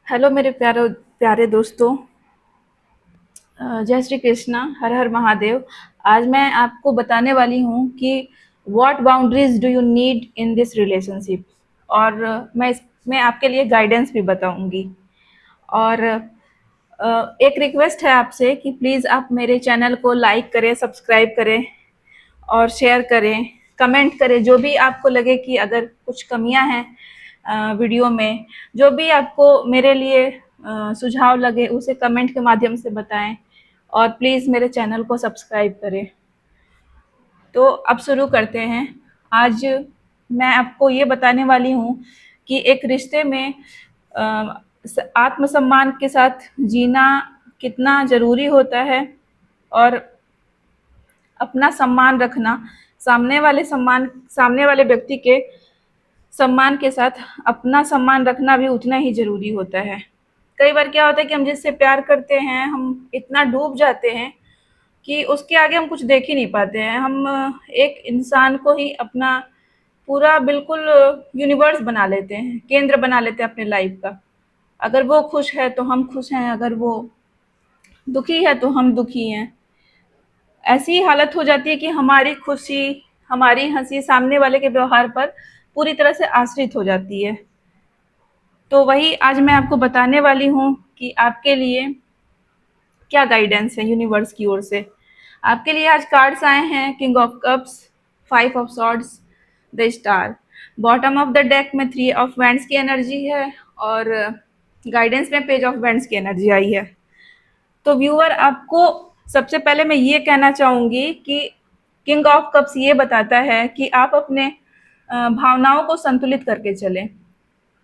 Hello मेरे प्यारे प्यारे दोस्तों। जय श्री कृष्णा, हर हर महादेव। आज मैं आपको बताने वाली हूँ कि what boundaries do you need in this relationship. और मैं इसमें आपके लिए गाइडेंस भी बताऊंगी। और एक रिक्वेस्ट है आपसे कि प्लीज़ आप मेरे चैनल को लाइक करें, सब्सक्राइब करें और शेयर करें, कमेंट करें। जो भी आपको लगे कि अगर कुछ कमियां हैं वीडियो में, जो भी आपको मेरे लिए सुझाव लगे उसे कमेंट के माध्यम से बताएं। और प्लीज़ मेरे चैनल को सब्सक्राइब करें। तो अब शुरू करते हैं। आज मैं आपको ये बताने वाली हूँ कि एक रिश्ते में आत्मसम्मान के साथ जीना कितना ज़रूरी होता है। और अपना सम्मान रखना, सामने वाले व्यक्ति के सम्मान के साथ अपना सम्मान रखना भी उतना ही ज़रूरी होता है। कई बार क्या होता है कि हम जिससे प्यार करते हैं, हम इतना डूब जाते हैं कि उसके आगे हम कुछ देख ही नहीं पाते हैं। हम एक इंसान को ही अपना पूरा बिल्कुल यूनिवर्स बना लेते हैं, केंद्र बना लेते हैं अपने लाइफ का। अगर वो खुश है तो हम खुश हैं, अगर वो दुखी है तो हम दुखी हैं। ऐसी हालत हो जाती है कि हमारी खुशी, हमारी हंसी सामने वाले के व्यवहार पर पूरी तरह से आश्रित हो जाती है। तो वही आज मैं आपको बताने वाली हूँ कि आपके लिए क्या गाइडेंस है यूनिवर्स की ओर से। आपके लिए आज कार्ड्स आए हैं, king of cups, five of swords, the star. Bottom of the deck में थ्री ऑफ वैंड्स की एनर्जी है और गाइडेंस में पेज ऑफ वैंड्स की एनर्जी आई है। तो व्यूअर, आपको सबसे पहले मैं ये कहना चाहूँगी कि किंग ऑफ कप्स ये बताता है कि आप अपने भावनाओं को संतुलित करके चलें।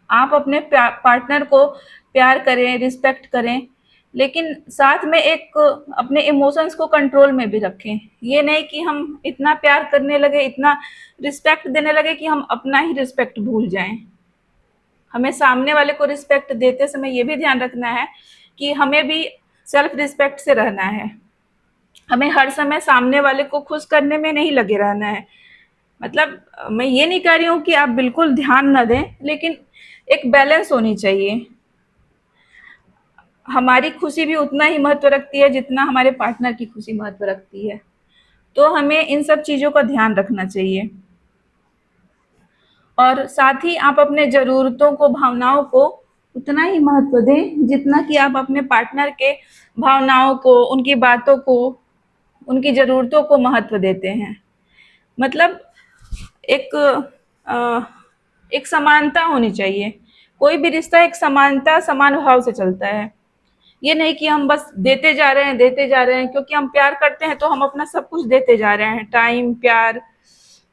आप अपने पार्टनर को प्यार करें, रिस्पेक्ट करें, लेकिन साथ में एक अपने इमोशंस को कंट्रोल में भी रखें। ये नहीं कि हम इतना प्यार करने लगे, इतना रिस्पेक्ट देने लगे कि हम अपना ही रिस्पेक्ट भूल जाएं। हमें सामने वाले को रिस्पेक्ट देते समय ये भी ध्यान रखना है कि हमें भी सेल्फ रिस्पेक्ट से रहना है। हमें हर समय सामने वाले को खुश करने में नहीं लगे रहना है। मतलब मैं ये नहीं कह रही हूँ कि आप बिल्कुल ध्यान ना दें, लेकिन एक बैलेंस होनी चाहिए। हमारी खुशी भी उतना ही महत्व रखती है जितना हमारे पार्टनर की खुशी महत्व रखती है। तो हमें इन सब चीज़ों का ध्यान रखना चाहिए। और साथ ही आप अपने ज़रूरतों को, भावनाओं को उतना ही महत्व दें जितना कि आप अपने पार्टनर के भावनाओं को, उनकी बातों को, उनकी ज़रूरतों को महत्व देते हैं। मतलब एक अ, एक समानता होनी चाहिए। कोई भी रिश्ता एक समानता, समान भाव से चलता है। ये नहीं कि हम बस देते जा रहे हैं, देते जा रहे हैं। क्योंकि हम प्यार करते हैं तो हम अपना सब कुछ देते जा रहे हैं, टाइम, प्यार,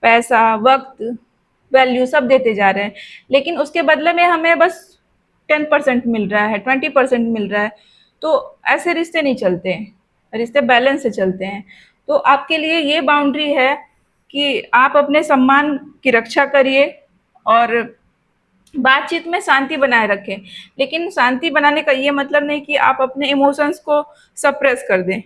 पैसा, वक्त, वैल्यू सब देते जा रहे हैं। लेकिन उसके बदले में हमें बस 10% मिल रहा है, 20% मिल रहा है। तो ऐसे रिश्ते नहीं चलते हैं, रिश्ते बैलेंस से चलते हैं। तो आपके लिए ये बाउंड्री है कि आप अपने सम्मान की रक्षा करिए और बातचीत में शांति बनाए रखें। लेकिन शांति बनाने का ये मतलब नहीं कि आप अपने इमोशंस को सप्रेस कर दें।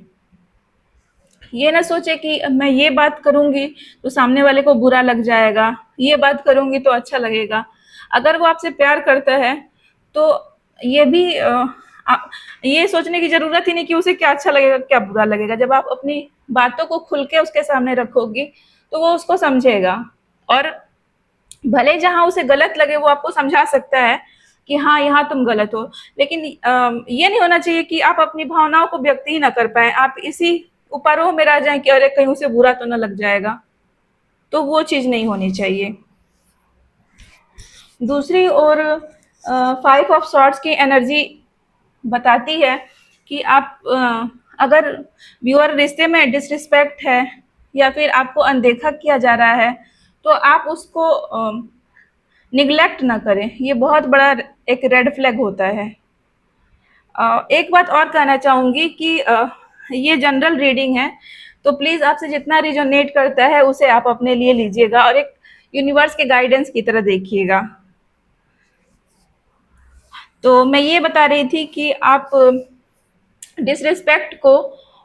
ये ना सोचे कि मैं ये बात करूंगी तो सामने वाले को बुरा लग जाएगा, ये बात करूंगी तो अच्छा लगेगा। अगर वो आपसे प्यार करता है तो ये भी ये सोचने की जरूरत ही नहीं कि उसे क्या अच्छा लगेगा, क्या बुरा लगेगा। जब आप अपनी बातों को खुल के उसके सामने रखोगी तो वो उसको समझेगा। और भले जहाँ उसे गलत लगे वो आपको समझा सकता है कि हाँ, यहाँ तुम गलत हो। लेकिन ये नहीं होना चाहिए कि आप अपनी भावनाओं को व्यक्त ही ना कर पाए, आप इसी उपारों में रह जाएं कि अरे कहीं उसे बुरा तो ना लग जाएगा। तो वो चीज़ नहीं होनी चाहिए। दूसरी ओर फाइव ऑफ सॉर्ड्स की एनर्जी बताती है कि आप अगर व्यूअर रिश्ते में डिसरिस्पेक्ट है या फिर आपको अनदेखा किया जा रहा है तो आप उसको निग्लेक्ट ना करें। ये बहुत बड़ा एक रेड फ्लैग होता है। एक बात और कहना चाहूँगी कि ये जनरल रीडिंग है, तो प्लीज़ आपसे जितना रिजोनेट करता है उसे आप अपने लिए लीजिएगा और एक यूनिवर्स के गाइडेंस की तरह देखिएगा। तो मैं ये बता रही थी कि आप डिसरिस्पेक्ट को,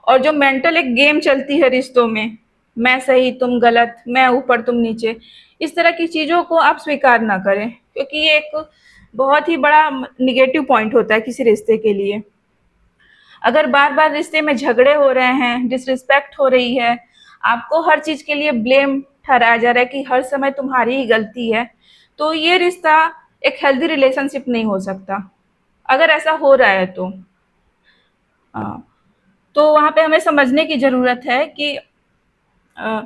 और जो मेंटल एक गेम चलती है रिश्तों में, मैं सही तुम गलत, मैं ऊपर तुम नीचे, इस तरह की चीज़ों को आप स्वीकार ना करें। क्योंकि ये एक बहुत ही बड़ा निगेटिव पॉइंट होता है किसी रिश्ते के लिए। अगर बार बार रिश्ते में झगड़े हो रहे हैं, डिसरिस्पेक्ट हो रही है, आपको हर चीज के लिए ब्लेम ठहराया जा रहा है कि हर समय तुम्हारी ही गलती है, तो ये रिश्ता एक हेल्दी रिलेशनशिप नहीं हो सकता। अगर ऐसा हो रहा है तो तो वहां पे हमें समझने की जरूरत है कि अ,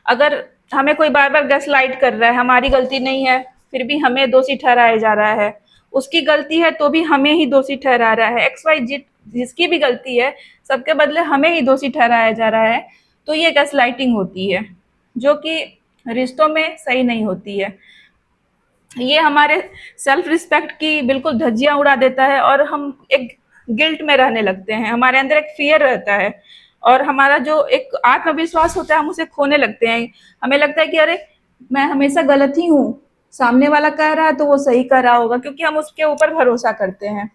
अगर हमें कोई बार बार गैसलाइट कर रहा है, हमारी गलती नहीं है फिर भी हमें दोषी ठहराया जा रहा है, उसकी गलती है तो भी हमें ही दोषी ठहरा रहा है, एक्स वाई जेड जिसकी भी गलती है सबके बदले हमें ही दोषी ठहराया जा रहा है, तो ये गैसलाइटिंग होती है जो कि रिश्तों में सही नहीं होती है। ये हमारे सेल्फ रिस्पेक्ट की बिल्कुल धज्जियां उड़ा देता है और हम एक गिल्ट में रहने लगते हैं, हमारे अंदर एक फियर रहता है और हमारा जो एक आत्मविश्वास होता है हम उसे खोने लगते हैं। हमें लगता है कि अरे मैं हमेशा गलत ही हूँ, सामने वाला कह रहा है तो वो सही कह रहा होगा, क्योंकि हम उसके ऊपर भरोसा करते हैं।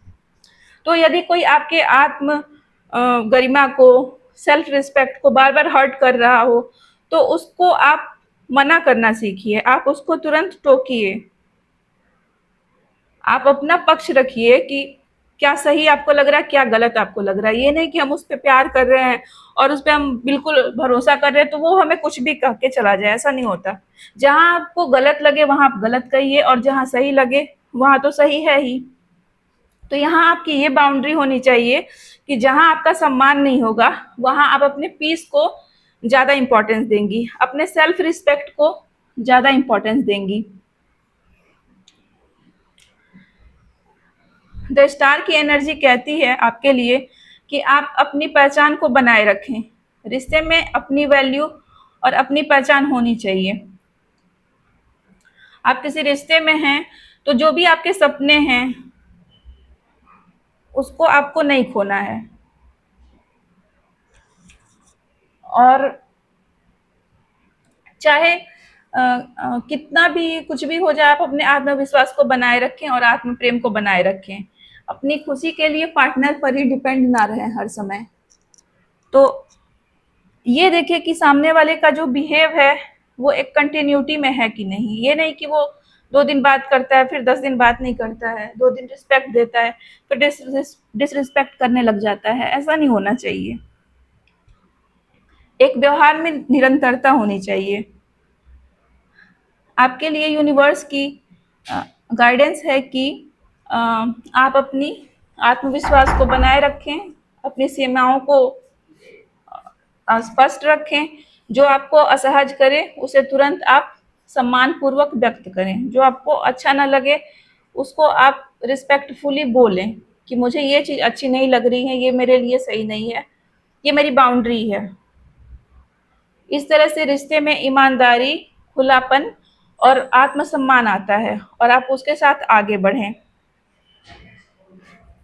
तो यदि कोई आपके आत्म गरिमा को, सेल्फ रिस्पेक्ट को बार बार हर्ट कर रहा हो तो उसको आप मना करना सीखिए, आप उसको तुरंत टोकिए, आप अपना पक्ष रखिए कि क्या सही आपको लग रहा है, क्या गलत आपको लग रहा है। ये नहीं कि हम उस पर प्यार कर रहे हैं और उस पर हम बिल्कुल भरोसा कर रहे हैं तो वो हमें कुछ भी कह के चला जाए, ऐसा नहीं होता। जहां आपको गलत लगे वहां आप गलत कहिए और जहां सही लगे वहां तो सही है ही। तो यहाँ आपकी ये बाउंड्री होनी चाहिए कि जहां आपका सम्मान नहीं होगा वहां आप अपने पीस को ज्यादा इंपॉर्टेंस देंगी, अपने सेल्फ रिस्पेक्ट को ज्यादा इंपॉर्टेंस देंगी। द स्टार की एनर्जी कहती है आपके लिए कि आप अपनी पहचान को बनाए रखें। रिश्ते में अपनी वैल्यू और अपनी पहचान होनी चाहिए। आप किसी रिश्ते में हैं तो जो भी आपके सपने हैं उसको आपको नहीं खोना है। और चाहे कितना भी कुछ भी हो जाए आप अपने आत्मविश्वास को बनाए रखें और आत्म प्रेम को बनाए रखें। अपनी खुशी के लिए पार्टनर पर ही डिपेंड ना रहें हर समय। तो ये देखिए कि सामने वाले का जो बिहेव है वो एक कंटिन्यूटी में है कि नहीं। ये नहीं कि वो 2 दिन बात करता है फिर 10 दिन बात नहीं करता है, 2 दिन रिस्पेक्ट देता है फिर डिसरिस्पेक्ट करने लग जाता है, ऐसा नहीं होना चाहिए। एक व्यवहार में निरंतरता होनी चाहिए। आपके लिए यूनिवर्स की गाइडेंस है कि आप अपनी आत्मविश्वास को बनाए रखें, अपनी सीमाओं को स्पष्ट रखें, जो आपको असहज करे उसे तुरंत आप सम्मान पूर्वक व्यक्त करें, जो आपको अच्छा ना लगे उसको आप रिस्पेक्टफुली बोलें कि मुझे ये चीज़ अच्छी नहीं लग रही है, ये मेरे लिए सही नहीं है, ये मेरी बाउंड्री है। इस तरह से रिश्ते में ईमानदारी, खुलापन और आत्मसम्मान आता है और आप उसके साथ आगे बढ़ें।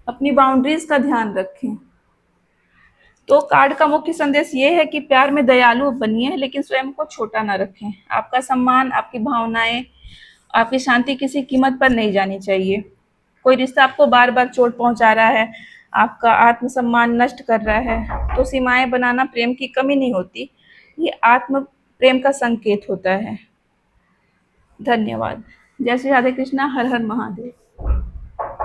अपनी बाउंड्रीज का ध्यान रखें। तो कार्ड का मुख्य संदेश ये है कि प्यार में दयालु बनिए लेकिन स्वयं को छोटा ना रखें। आपका सम्मान, आपकी भावनाएं, आपकी शांति किसी कीमत पर नहीं जानी चाहिए। कोई रिश्ता आपको बार बार चोट पहुंचा रहा है, आपका आत्मसम्मान नष्ट कर रहा है, तो सीमाएं बनाना प्रेम की कमी नहीं होती, ये आत्म प्रेम का संकेत होता है। धन्यवाद। जय श्री राधे कृष्णा। हर हर महादेव।